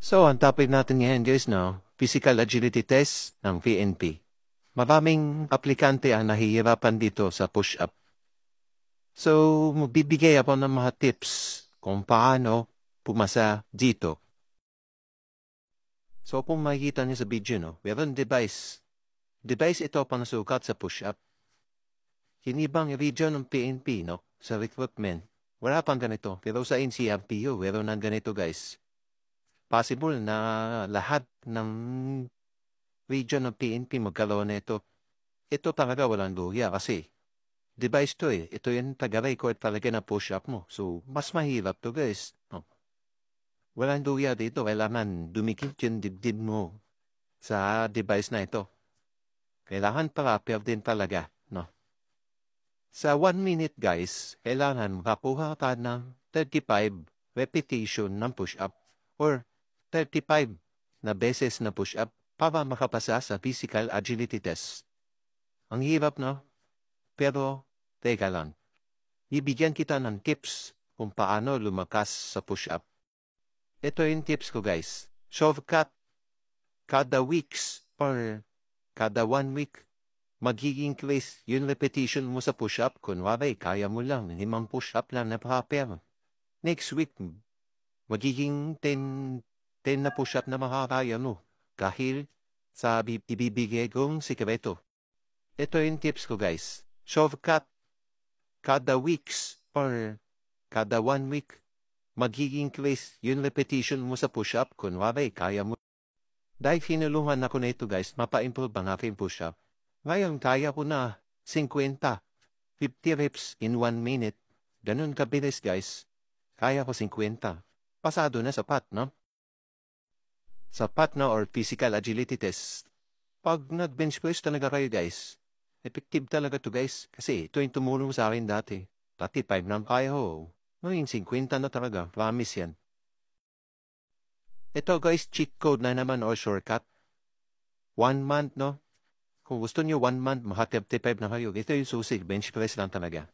So, ang topic natin ngayon guys, no? Physical Agility Test ng PNP. Maraming aplikante ang nahihirapan dito sa push-up. So, magbibigay ako ng mga tips kung paano pumasa dito. So, kung makikita niyo sa video, no? Meron device. Device ito pang sukat sa push-up. Hinibang region ng PNP, no? Sa recruitment. Wala pang ganito. Pero sa NCRPO, meron ng ganito guys. Possible na lahat ng region ng PNP magkaroon nito. Ito talaga walang luya kasi device to eh. Ito yung taga-record talaga na push-up mo. So, mas mahirap to guys. No? Walang luya dito. Kailangan dumikit yung dibdib mo sa device na ito. Kailangan proper din talaga. No? Sa 1 minute guys, kailangan makakuha ka ng 35 repetition ng push-up or 35 na beses na push-up para makapasa sa physical agility test. Ang hirap, no? Pero, teka lang. Ibigyan kita ng tips kung paano lumakas sa push-up. Ito yung tips ko, guys. Shortcut. Kada weeks or kada 1 week, mag-increase yung repetition mo sa push-up. Kunwari, kaya mo lang. 5 push-up lang na proper. Next week, magiging 10 na push-up na makakaya mo. Dahil sa ibibigay kong sikreto. Ito yung tips ko guys. Shortcut. Kada weeks or kada 1 week, mag-increase yung repetition mo sa push-up. Kunwari, kaya mo. Dahil finulungan ako na ito guys, mapa-improve ang aking push-up. Ngayon, kaya ko na 50 reps in 1 minute. Ganun kabilis guys. Kaya ko 50. Pasado na sapat, no? Sapat na or physical agility test. Pag nag-bench press talaga kayo guys, effective talaga to guys. Kasi ito yung tumulong sa akin dati. 35 na kaya ho. Ngayon 50 na talaga. Promise yan. Ito guys, cheat code na naman or shortcut. 1 month, no? Kung gusto nyo 1 month, maka 35 na kayo. Ito yung susi. Bench press lang talaga.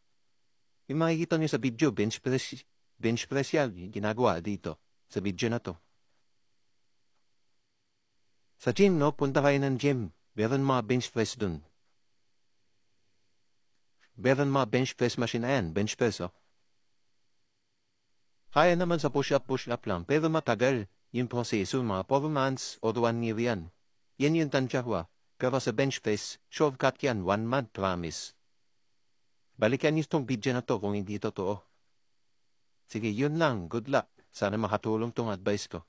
Yung makikita nyo sa video, bench press yan. Ginagawa dito. Sa video na to. Sa gym, no? Punta kayo ng gym. Meron mga bench press dun. Meron mga bench press machine na yan. Bench press, oh. Kaya naman sa push-up lang. Pero matagal yung proseso. Mga 4 months o 1 year yan. Yan yung tansya ko, ah. Pero sa bench press, shortcut yan. 1 month, promise. Balikan niyo itong video na to kung hindi totoo. Sige, yun lang. Good luck. Sana makatulong tong advice ko.